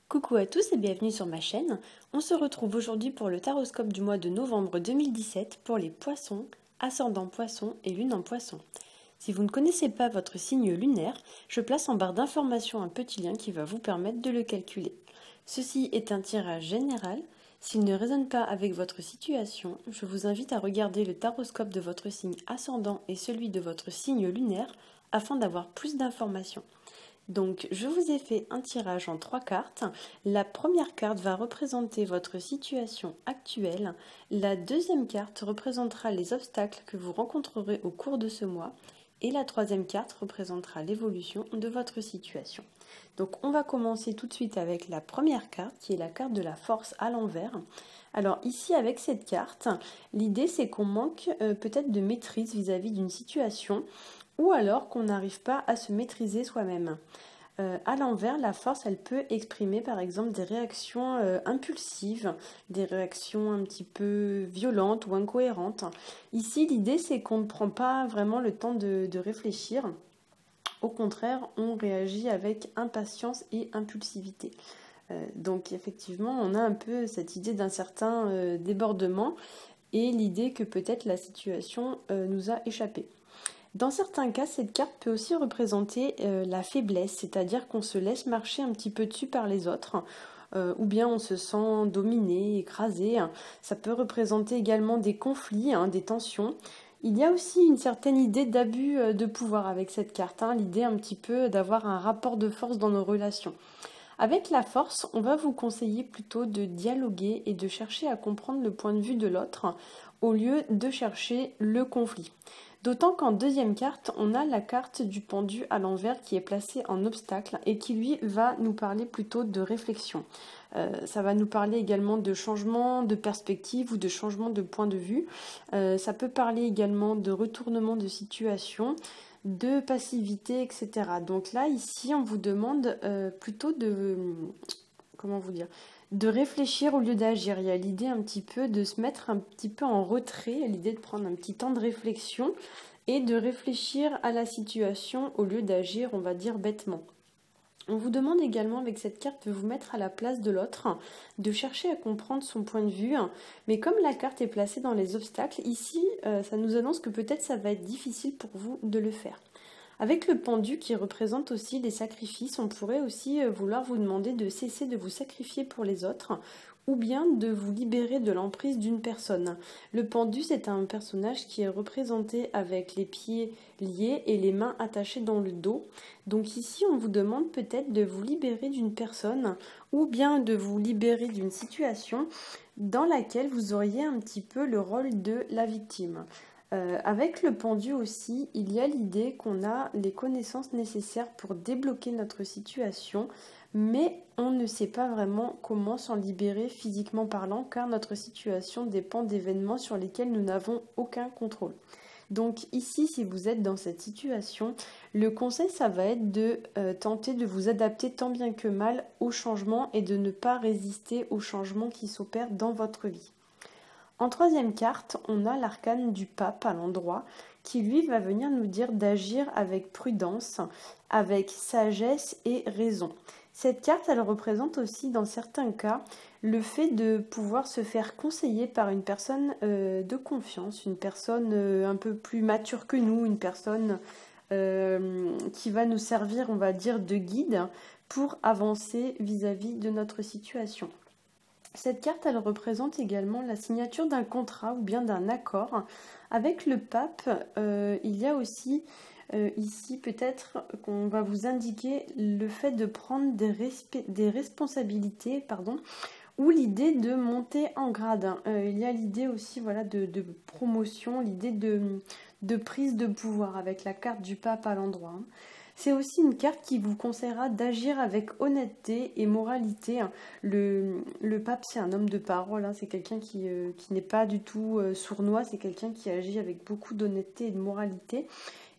Coucou à tous et bienvenue sur ma chaîne. On se retrouve aujourd'hui pour le taroscope du mois de novembre 2017 pour les poissons, ascendant poisson et lune en poisson. Si vous ne connaissez pas votre signe lunaire, je place en barre d'informations un petit lien qui va vous permettre de le calculer. Ceci est un tirage général. S'il ne résonne pas avec votre situation, je vous invite à regarder le taroscope de votre signe ascendant et celui de votre signe lunaire afin d'avoir plus d'informations. Donc, je vous ai fait un tirage en 3 cartes. La première carte va représenter votre situation actuelle. La deuxième carte représentera les obstacles que vous rencontrerez au cours de ce mois. Et la troisième carte représentera l'évolution de votre situation. Donc, on va commencer tout de suite avec la première carte, qui est la carte de la force à l'envers. Alors ici, avec cette carte, l'idée c'est qu'on manque peut-être de maîtrise vis-à-vis d'une situation ou alors qu'on n'arrive pas à se maîtriser soi-même. À l'envers, la force, elle peut exprimer par exemple des réactions impulsives, des réactions un petit peu violentes ou incohérentes. Ici, l'idée, c'est qu'on ne prend pas vraiment le temps de réfléchir. Au contraire, on réagit avec impatience et impulsivité. Donc effectivement, on a un peu cette idée d'un certain débordement et l'idée que peut-être la situation nous a échappé. Dans certains cas, cette carte peut aussi représenter la faiblesse, c'est-à-dire qu'on se laisse marcher un petit peu dessus par les autres, ou bien on se sent dominé, écrasé. Ça peut représenter également des conflits, des tensions. Il y a aussi une certaine idée d'abus de pouvoir avec cette carte, l'idée un petit peu d'avoir un rapport de force dans nos relations. Avec la force, on va vous conseiller plutôt de dialoguer et de chercher à comprendre le point de vue de l'autre au lieu de chercher le conflit. D'autant qu'en deuxième carte, on a la carte du pendu à l'envers qui est placée en obstacle et qui lui va nous parler plutôt de réflexion. Ça va nous parler également de changement de perspective ou de changement de point de vue. Ça peut parler également de retournement de situation, de passivité, etc. Donc là, ici, on vous demande plutôt de réfléchir au lieu d'agir. Il y a l'idée un petit peu de se mettre un petit peu en retrait, l'idée de prendre un petit temps de réflexion et de réfléchir à la situation au lieu d'agir, on va dire, bêtement. On vous demande également avec cette carte de vous mettre à la place de l'autre, de chercher à comprendre son point de vue. Mais comme la carte est placée dans les obstacles, ici, ça nous annonce que peut-être ça va être difficile pour vous de le faire. Avec le pendu qui représente aussi les sacrifices, on pourrait aussi vouloir vous demander de cesser de vous sacrifier pour les autres ou bien de vous libérer de l'emprise d'une personne. Le pendu, c'est un personnage qui est représenté avec les pieds liés et les mains attachées dans le dos. Donc ici, on vous demande peut-être de vous libérer d'une personne ou bien de vous libérer d'une situation dans laquelle vous auriez un petit peu le rôle de la victime. Avec le pendu aussi, il y a l'idée qu'on a les connaissances nécessaires pour débloquer notre situation, mais on ne sait pas vraiment comment s'en libérer physiquement parlant, car notre situation dépend d'événements sur lesquels nous n'avons aucun contrôle. Donc ici, si vous êtes dans cette situation, le conseil, ça va être de tenter de vous adapter tant bien que mal au changement et de ne pas résister aux changements qui s'opèrent dans votre vie. En troisième carte, on a l'arcane du pape à l'endroit qui lui va venir nous dire d'agir avec prudence, avec sagesse et raison. Cette carte, elle représente aussi dans certains cas le fait de pouvoir se faire conseiller par une personne de confiance, une personne un peu plus mature que nous, une personne qui va nous servir, on va dire, de guide pour avancer vis-à-vis de notre situation. Cette carte, elle représente également la signature d'un contrat ou bien d'un accord. Avec le pape, il y a aussi ici peut-être qu'on va vous indiquer le fait de prendre des responsabilités, ou l'idée de monter en grade. Il y a l'idée aussi de promotion, l'idée de prise de pouvoir avec la carte du pape à l'endroit. C'est aussi une carte qui vous conseillera d'agir avec honnêteté et moralité. Le pape, c'est un homme de parole, c'est quelqu'un qui n'est pas du tout sournois, c'est quelqu'un qui agit avec beaucoup d'honnêteté et de moralité.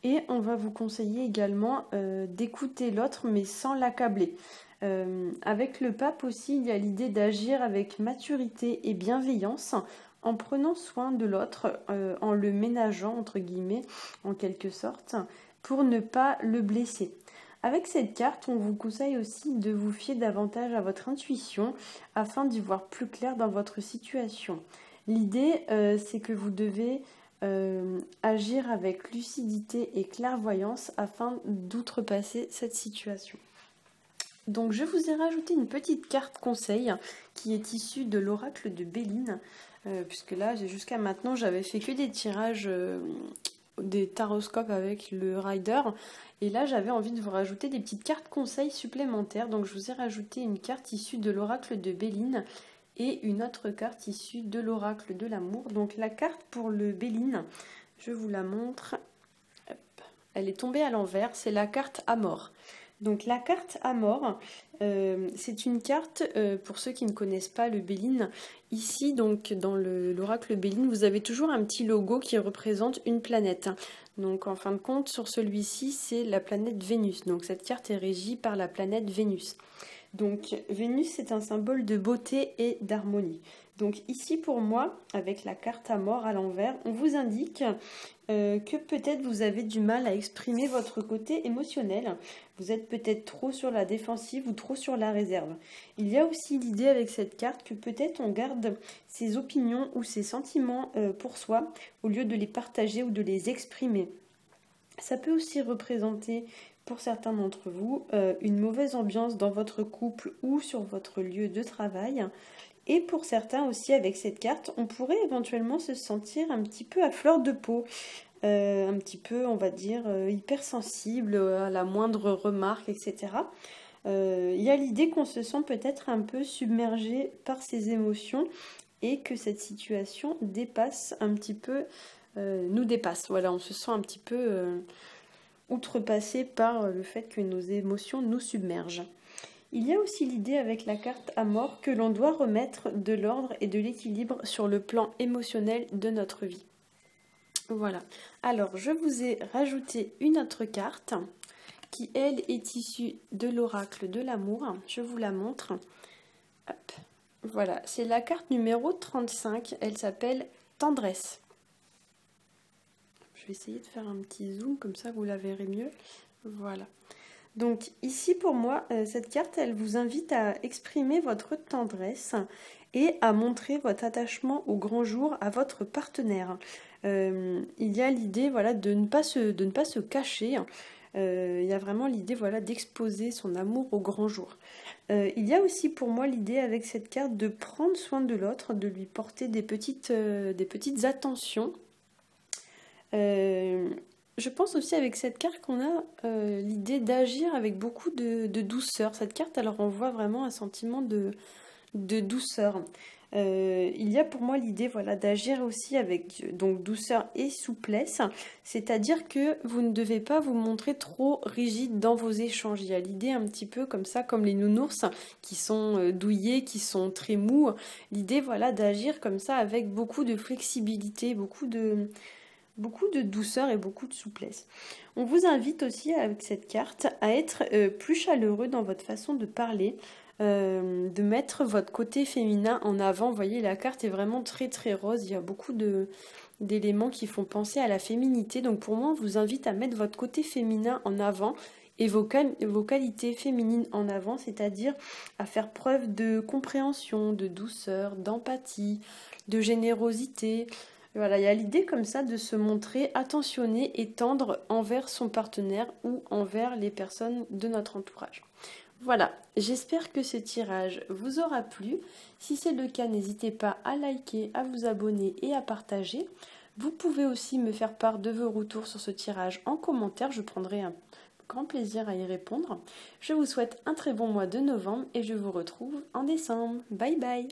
Et on va vous conseiller également d'écouter l'autre, mais sans l'accabler. Avec le pape aussi, il y a l'idée d'agir avec maturité et bienveillance, en prenant soin de l'autre, en le ménageant, entre guillemets, en quelque sorte, pour ne pas le blesser. Avec cette carte, on vous conseille aussi de vous fier davantage à votre intuition afin d'y voir plus clair dans votre situation. L'idée, c'est que vous devez agir avec lucidité et clairvoyance afin d'outrepasser cette situation. Donc je vous ai rajouté une petite carte conseil qui est issue de l'oracle de Béline, puisque là jusqu'à maintenant j'avais fait que des tirages des taroscopes avec le rider, et là j'avais envie de vous rajouter des petites cartes conseils supplémentaires. Donc je vous ai rajouté une carte issue de l'oracle de Béline et une autre carte issue de l'oracle de l'amour. Donc la carte pour le Béline, je vous la montre. Hop. Elle est tombée à l'envers, c'est la carte Amor. Donc la carte Amor, c'est une carte, pour ceux qui ne connaissent pas le Béline, ici donc dans l'oracle Béline, vous avez toujours un petit logo qui représente une planète. Donc en fin de compte, sur celui-ci, c'est la planète Vénus. Donc cette carte est régie par la planète Vénus. Donc Vénus, c'est un symbole de beauté et d'harmonie. Donc ici pour moi, avec la carte Amor à l'envers, on vous indique que peut-être vous avez du mal à exprimer votre côté émotionnel. Vous êtes peut-être trop sur la défensive ou trop sur la réserve. Il y a aussi l'idée avec cette carte que peut-être on garde ses opinions ou ses sentiments pour soi au lieu de les partager ou de les exprimer. Ça peut aussi représenter pour certains d'entre vous une mauvaise ambiance dans votre couple ou sur votre lieu de travail. Et pour certains aussi, avec cette carte, on pourrait éventuellement se sentir un petit peu à fleur de peau, un petit peu, on va dire, hypersensible à la moindre remarque, etc. Il y a l'idée qu'on se sent peut-être un peu submergé par ses émotions et que cette situation dépasse un petit peu, nous dépasse. Voilà, on se sent un petit peu outrepassé par le fait que nos émotions nous submergent. Il y a aussi l'idée avec la carte Amor que l'on doit remettre de l'ordre et de l'équilibre sur le plan émotionnel de notre vie. Voilà. Alors, je vous ai rajouté une autre carte qui, elle, est issue de l'oracle de l'amour. Je vous la montre. Hop. Voilà, c'est la carte numéro 35. Elle s'appelle Tendresse. Je vais essayer de faire un petit zoom, comme ça vous la verrez mieux. Voilà. Donc ici pour moi, cette carte, elle vous invite à exprimer votre tendresse et à montrer votre attachement au grand jour à votre partenaire. Il y a l'idée voilà, de ne pas se cacher. Il y a vraiment l'idée voilà, d'exposer son amour au grand jour. Il y a aussi pour moi l'idée avec cette carte de prendre soin de l'autre, de lui porter des petites attentions. Je pense aussi avec cette carte qu'on a l'idée d'agir avec beaucoup de douceur. Cette carte, elle renvoie vraiment un sentiment de douceur. Il y a pour moi l'idée voilà, d'agir aussi avec donc, douceur et souplesse, c'est-à-dire que vous ne devez pas vous montrer trop rigide dans vos échanges. Il y a l'idée un petit peu comme ça, comme les nounours qui sont douillés, qui sont très mous. L'idée voilà, d'agir comme ça avec beaucoup de flexibilité, beaucoup de douceur et beaucoup de souplesse. On vous invite aussi avec cette carte à être plus chaleureux dans votre façon de parler, de mettre votre côté féminin en avant. Vous voyez, la carte est vraiment très très rose, il y a beaucoup d'éléments qui font penser à la féminité. Donc pour moi, on vous invite à mettre votre côté féminin en avant et vos qualités féminines en avant, c'est-à-dire à faire preuve de compréhension, de douceur, d'empathie, de générosité. Voilà, il y a l'idée comme ça de se montrer attentionné et tendre envers son partenaire ou envers les personnes de notre entourage. Voilà, j'espère que ce tirage vous aura plu. Si c'est le cas, n'hésitez pas à liker, à vous abonner et à partager. Vous pouvez aussi me faire part de vos retours sur ce tirage en commentaire. Je prendrai un grand plaisir à y répondre. Je vous souhaite un très bon mois de novembre et je vous retrouve en décembre. Bye bye!